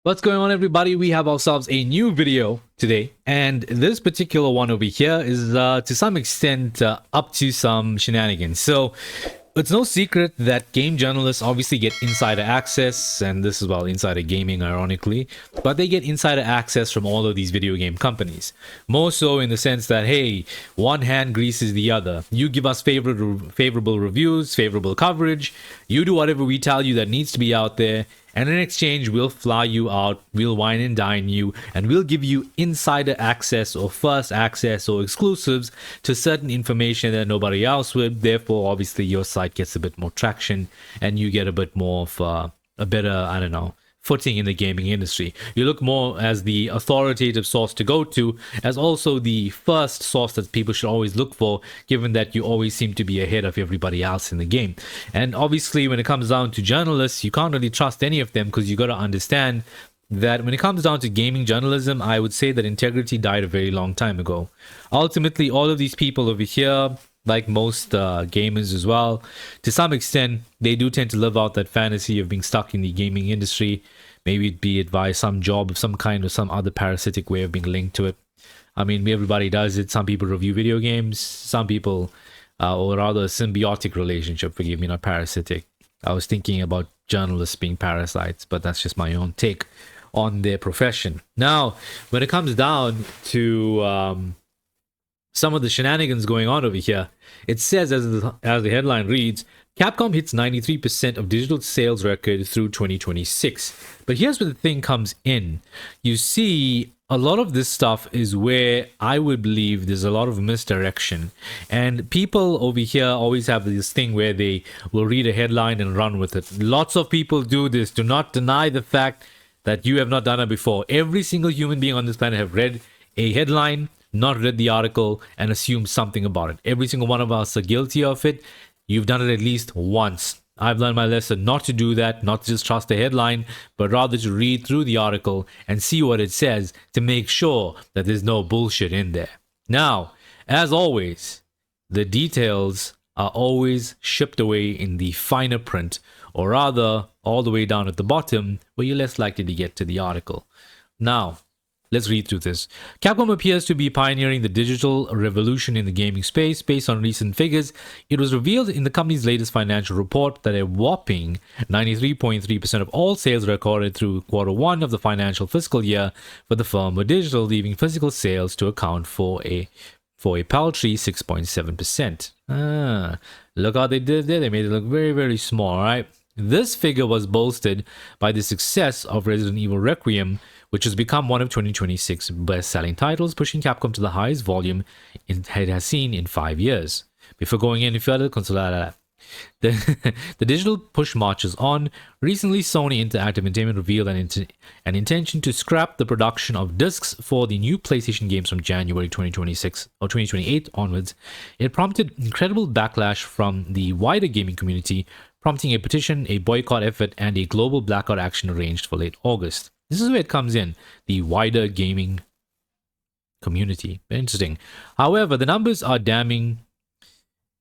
What's going on, everybody? We have ourselves a new video today, and this particular one over here is to some extent up to some shenanigans. So it's no secret that game journalists obviously get insider access, and this is, well, insider gaming ironically, but they get insider access from all of these video game companies. More so in the sense that, hey, one hand greases the other. You give us favorable reviews, favorable coverage, you do whatever we tell you that needs to be out there, and in exchange, we'll fly you out, we'll wine and dine you, and we'll give you insider access or first access or exclusives to certain information that nobody else would. Therefore, obviously, your site gets a bit more traction and you get a bit more of a better, I don't know, footing in the gaming industry. You look more as the authoritative source to go to, as also the first source that people should always look for, given that you always seem to be ahead of everybody else in the game. And obviously, when it comes down to journalists, you can't really trust any of them, because you got to understand that when it comes down to gaming journalism, I would say that integrity died a very long time ago. Ultimately, all of these people over here, like most gamers as well, to some extent, they do tend to live out that fantasy of being stuck in the gaming industry, maybe be it by some job of some kind or some other parasitic way of being linked to it. I mean, everybody does it. Some people review video games, some people, or rather a symbiotic relationship, forgive me, not parasitic. I was thinking about journalists being parasites, but that's just my own take on their profession. Now, when it comes down to some of the shenanigans going on over here, it says, as the headline reads, Capcom hits 93% of digital sales record through 2026. But here's where the thing comes in. You see, a lot of this stuff is where I would believe there's a lot of misdirection. And people over here always have this thing where they will read a headline and run with it. Lots of people do this. Do not deny the fact that you have not done it before. Every single human being on this planet have read a headline, not read the article, and assumed something about it. Every single one of us are guilty of it. You've done it at least once. I've learned my lesson not to do that, not to just trust the headline, but rather to read through the article and see what it says to make sure that there's no bullshit in there. Now, as always, the details are always shipped away in the finer print, or rather, all the way down at the bottom, where you're less likely to get to the article. Now, let's read through this. Capcom appears to be pioneering the digital revolution in the gaming space. Based on recent figures, it was revealed in the company's latest financial report that a whopping 93.3% of all sales recorded through quarter one of the financial fiscal year for the firm were digital, leaving physical sales to account for a paltry 6.7%. Look how they did there. They made it look very, very small, right? This figure was bolstered by the success of Resident Evil Requiem, which has become one of 2026 best-selling titles, pushing Capcom to the highest volume it has seen in 5 years. Before going any further, the digital push marches on. Recently, Sony Interactive Entertainment revealed an intention to scrap the production of discs for the new PlayStation games from January 2026 or 2028 onwards. It prompted incredible backlash from the wider gaming community, prompting a petition, a boycott effort, and a global blackout action arranged for late August. This is where it comes in, the wider gaming community. Interesting. However, the numbers are damning.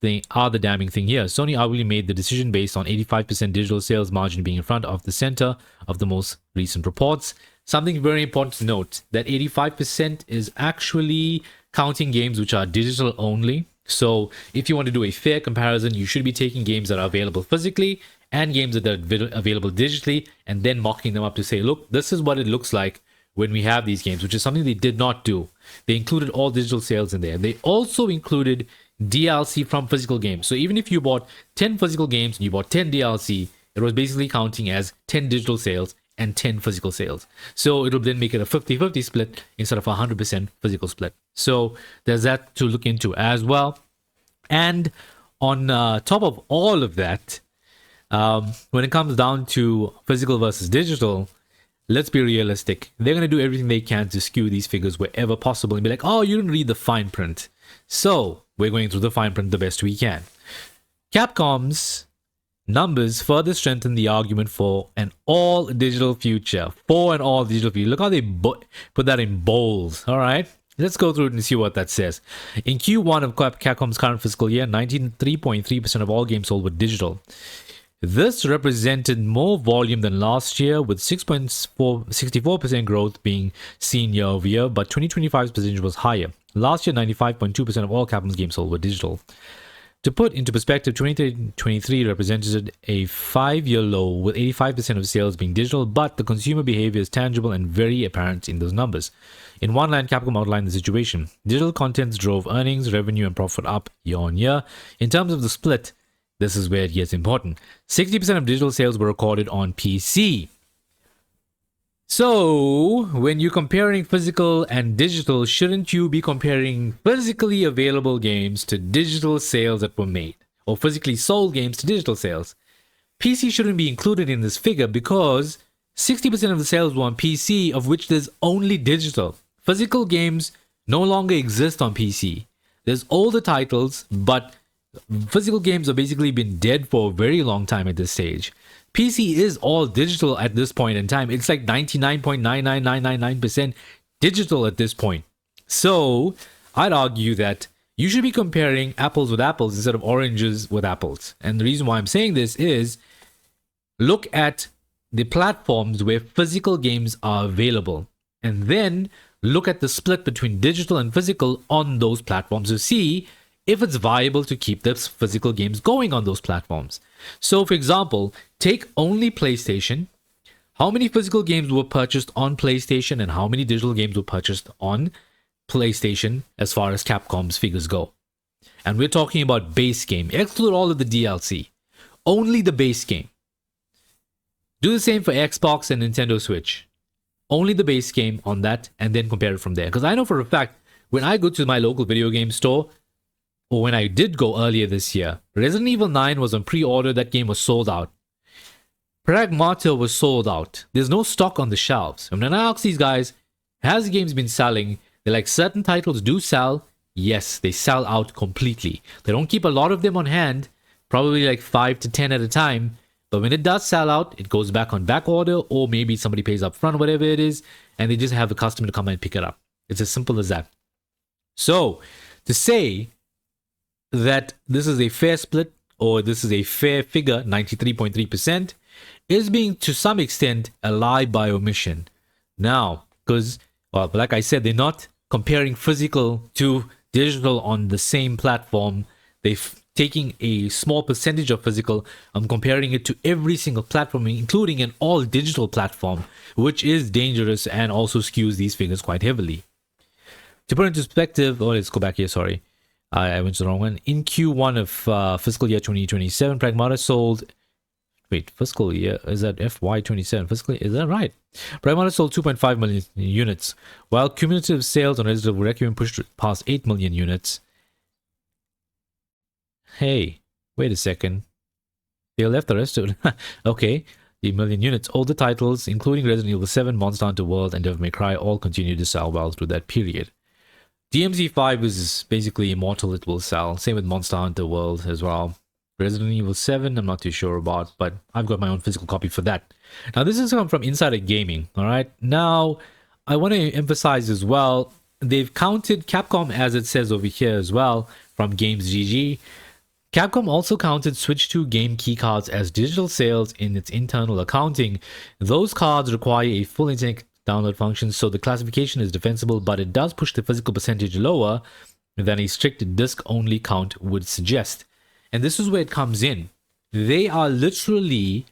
They are the damning thing here. Sony arguably made the decision based on 85% digital sales margin being in front of the center of the most recent reports. Something very important to note, that 85% is actually counting games which are digital only. So if you want to do a fair comparison, you should be taking games that are available physically and games that are available digitally, and then mocking them up to say, look, this is what it looks like when we have these games, which is something they did not do. They included all digital sales in there. They also included DLC from physical games. So even if you bought 10 physical games and you bought 10 DLC, it was basically counting as 10 digital sales and 10 physical sales. So it'll then make it a 50-50 split instead of a 100% physical split. So there's that to look into as well. And on top of all of that, when it comes down to physical versus digital, let's be realistic. They're going to do everything they can to skew these figures wherever possible and be like, oh, you didn't read the fine print. So we're going through the fine print the best we can. Capcom's numbers further strengthen the argument for an all-digital future. For an all-digital future. Look how they put that in bold. All right. Let's go through it and see what that says. In Q1 of Capcom's current fiscal year, 93.3% of all games sold were digital. This represented more volume than last year, with 64% growth being seen year over year, but 2025's percentage was higher. Last year, 95.2% of all Capcom's games sold were digital. To put into perspective, 2023 represented a 5-year low, with 85% of sales being digital, but the consumer behavior is tangible and very apparent in those numbers. In one line, Capcom outlined the situation. Digital contents drove earnings, revenue, and profit up year on year. In terms of the split, this is where it gets important. 60% of digital sales were recorded on PC. So, when you're comparing physical and digital, shouldn't you be comparing physically available games to digital sales that were made? Or physically sold games to digital sales? PC shouldn't be included in this figure because 60% of the sales were on PC, of which there's only digital. Physical games no longer exist on PC. There's older titles, but physical games have basically been dead for a very long time at this stage. PC is all digital at this point in time. It's like 99.99999% digital at this point. So I'd argue that you should be comparing apples with apples instead of oranges with apples. And the reason why I'm saying this is look at the platforms where physical games are available, and then look at the split between digital and physical on those platforms to see if it's viable to keep the physical games going on those platforms. So, for example, take only PlayStation. How many physical games were purchased on PlayStation and how many digital games were purchased on PlayStation as far as Capcom's figures go? And we're talking about base game. Exclude all of the DLC. Only the base game. Do the same for Xbox and Nintendo Switch. Only the base game on that, and then compare it from there. Because I know for a fact, when I go to my local video game store, or when I did go earlier this year, Resident Evil 9 was on pre-order. That game was sold out. Pragmata was sold out. There's no stock on the shelves. And when I ask these guys, has the games been selling? They're like, certain titles do sell. Yes, they sell out completely. They don't keep a lot of them on hand, probably like 5 to 10 at a time. But when it does sell out, it goes back on back order, or maybe somebody pays up front, whatever it is, and they just have the customer to come and pick it up. It's as simple as that. So, to say that this is a fair split, or this is a fair figure, 93.3%, is being to some extent a lie by omission. Now, because, well, like I said, they're not comparing physical to digital on the same platform. They're taking a small percentage of physical and comparing it to every single platform, including an all digital platform, which is dangerous and also skews these figures quite heavily. To put it into perspective, let's go back here, sorry. I went to the wrong one. In Q1 of fiscal year 2027, Pragmata sold... Wait, fiscal year? Is that FY27? Fiscal year? Is that right? Pragmata sold 2.5 million units, while cumulative sales on Resident Evil Requiem pushed past 8 million units. Hey, wait a second. They left the rest of it. Okay, the million units. Older titles, including Resident Evil 7, Monster Hunter World, and Devil May Cry, all continued to sell well through that period. DMZ5 is basically immortal, it will sell. Same with Monster Hunter World as well. Resident Evil 7, I'm not too sure about, but I've got my own physical copy for that. Now, this is come from Insider Gaming, alright? Now, I want to emphasize as well, they've counted Capcom, as it says over here as well, from Games GG. Capcom also counted Switch 2 game keycards as digital sales in its internal accounting. Those cards require a full internet download function, so the classification is defensible, but it does push the physical percentage lower than a strict disc-only count would suggest. And this is where it comes in. They are literally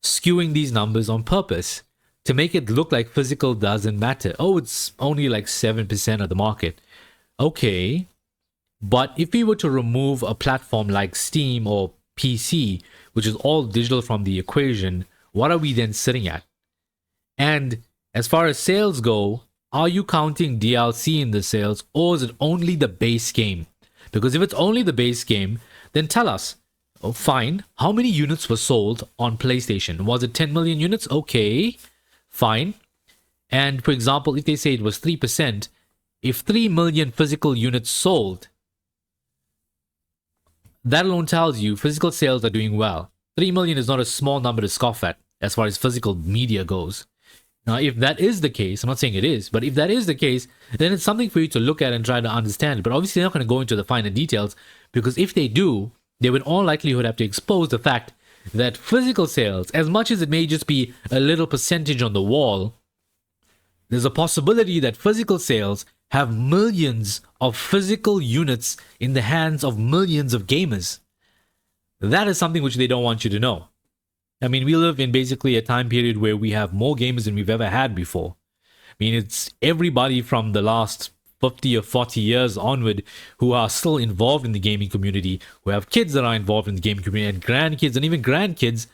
skewing these numbers on purpose to make it look like physical doesn't matter. Oh, it's only like 7% of the market. Okay. But if we were to remove a platform like Steam or PC, which is all digital from the equation, what are we then sitting at? And as far as sales go, are you counting DLC in the sales, or is it only the base game? Because if it's only the base game, then tell us, oh, fine, how many units were sold on PlayStation? Was it 10 million units? Okay, fine. And for example, if they say it was 3%, if 3 million physical units sold, that alone tells you physical sales are doing well. 3 million is not a small number to scoff at as far as physical media goes. Now, if that is the case, I'm not saying it is, but if that is the case, then it's something for you to look at and try to understand. But obviously, they're not going to go into the finer details, because if they do, they would in all likelihood have to expose the fact that physical sales, as much as it may just be a little percentage on the wall, there's a possibility that physical sales have millions of physical units in the hands of millions of gamers. That is something which they don't want you to know. I mean, we live in basically a time period where we have more gamers than we've ever had before. I mean, it's everybody from the last 50 or 40 years onward who are still involved in the gaming community, who have kids that are involved in the gaming community, and grandkids, and even grandkids.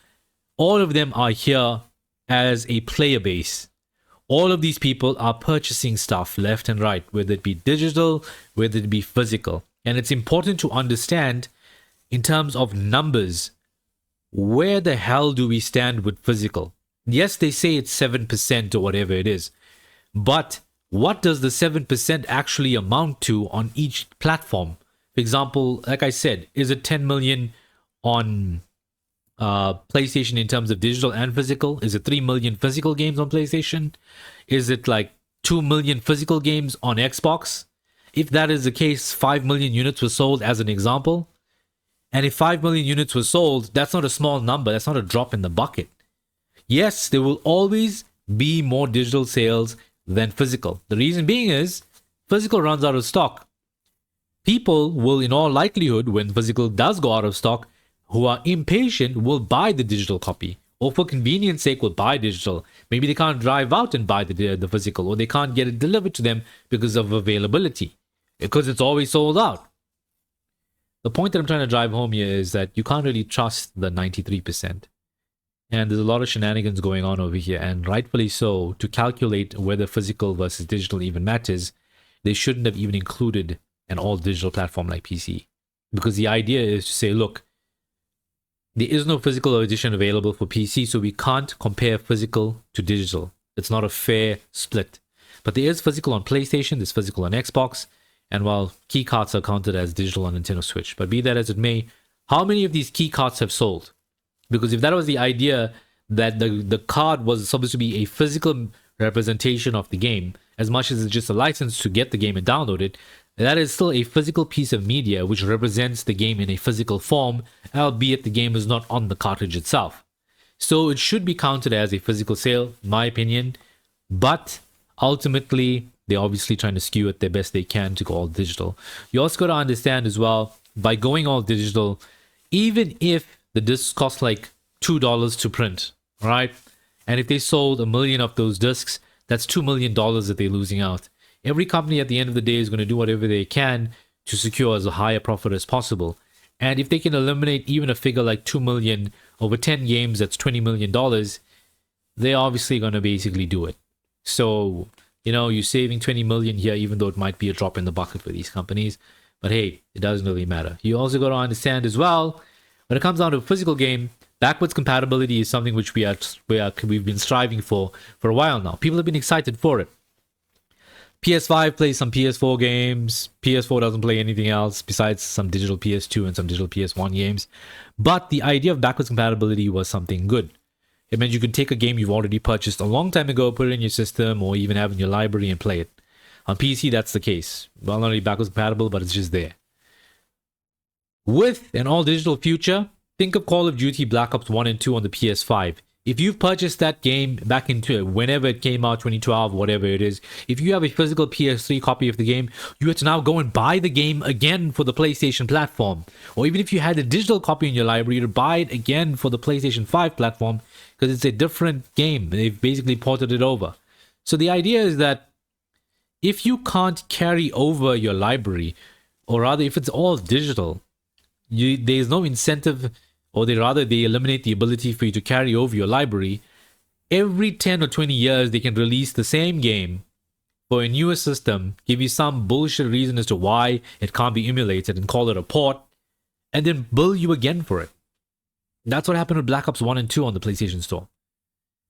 All of them are here as a player base. All of these people are purchasing stuff left and right, whether it be digital, whether it be physical. And it's important to understand, in terms of numbers, where the hell do we stand with physical? Yes, they say it's 7% or whatever it is, but what does the 7% actually amount to on each platform? For example, like I said, is it 10 million on PlayStation in terms of digital and physical? Is it 3 million physical games on PlayStation? Is it like 2 million physical games on Xbox? If that is the case, 5 million units were sold as an example. And if 5 million units were sold, that's not a small number. That's not a drop in the bucket. Yes, there will always be more digital sales than physical. The reason being is physical runs out of stock. People will, in all likelihood, when physical does go out of stock, who are impatient will buy the digital copy, or for convenience sake will buy digital. Maybe they can't drive out and buy the physical, or they can't get it delivered to them because of availability, because it's always sold out. The point that I'm trying to drive home here is that you can't really trust the 93%. And there's a lot of shenanigans going on over here, and rightfully so. To calculate whether physical versus digital even matters, they shouldn't have even included an all-digital platform like PC. Because the idea is to say, look, there is no physical edition available for PC, so we can't compare physical to digital. It's not a fair split. But there is physical on PlayStation, there's physical on Xbox, and while key cards are counted as digital on Nintendo Switch. But be that as it may, how many of these key cards have sold? Because if that was the idea, that the card was supposed to be a physical representation of the game, as much as it's just a license to get the game and download it, that is still a physical piece of media which represents the game in a physical form, albeit the game is not on the cartridge itself. So it should be counted as a physical sale, in my opinion. But ultimately, they're obviously trying to skew it the best they can to go all digital. You also got to understand as well, by going all digital, even if the discs cost like $2 to print, right? And if they sold 1 million of those discs, that's $2 million that they're losing out. Every company at the end of the day is going to do whatever they can to secure as a higher profit as possible. And if they can eliminate even a figure like 2 million over 10 games, that's $20 million, they're obviously going to basically do it. So, you're saving 20 million here, even though it might be a drop in the bucket for these companies. But hey, it doesn't really matter. You also got to understand as well, when it comes down to a physical game, backwards compatibility is something which we've been striving for a while now. People have been excited for it. PS5 plays some PS4 games. PS4 doesn't play anything else besides some digital PS2 and some digital PS1 games. But the idea of backwards compatibility was something good. It meant you could take a game you've already purchased a long time ago, put it in your system, or even have in your library and play it. On PC, that's the case. Well, not only backwards compatible, but it's just there. With an all-digital future, think of Call of Duty Black Ops 1 and 2 on the PS5. If you've purchased that game back into whenever it came out, 2012, whatever it is, if you have a physical PS3 copy of the game, you have to now go and buy the game again for the PlayStation platform. Or even if you had a digital copy in your library, you buy it again for the PlayStation 5 platform because it's a different game. They've basically ported it over. So the idea is that if you can't carry over your library, or rather if it's all digital, there's no incentive, or they eliminate the ability for you to carry over your library. Every 10 or 20 years, they can release the same game for a newer system, give you some bullshit reason as to why it can't be emulated and call it a port, and then bill you again for it. That's what happened with Black Ops 1 and 2 on the PlayStation Store.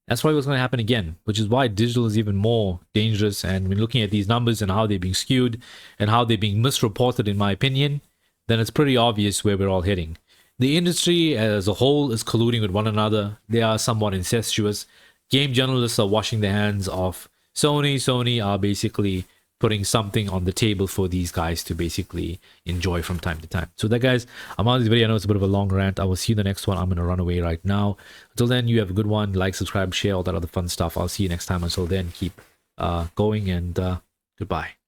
That's probably what's going to happen again, which is why digital is even more dangerous. And when looking at these numbers and how they're being skewed and how they're being misreported, in my opinion, then it's pretty obvious where we're all heading. The industry as a whole is colluding with one another. They are somewhat incestuous. Game journalists are washing their hands of Sony. Sony are basically putting something on the table for these guys to basically enjoy from time to time. So that, guys, I'm out of this video. I know it's a bit of a long rant. I will see you in the next one. I'm going to run away right now. Until then, you have a good one. Like, subscribe, share, all that other fun stuff. I'll see you next time. Until then, keep going, and goodbye.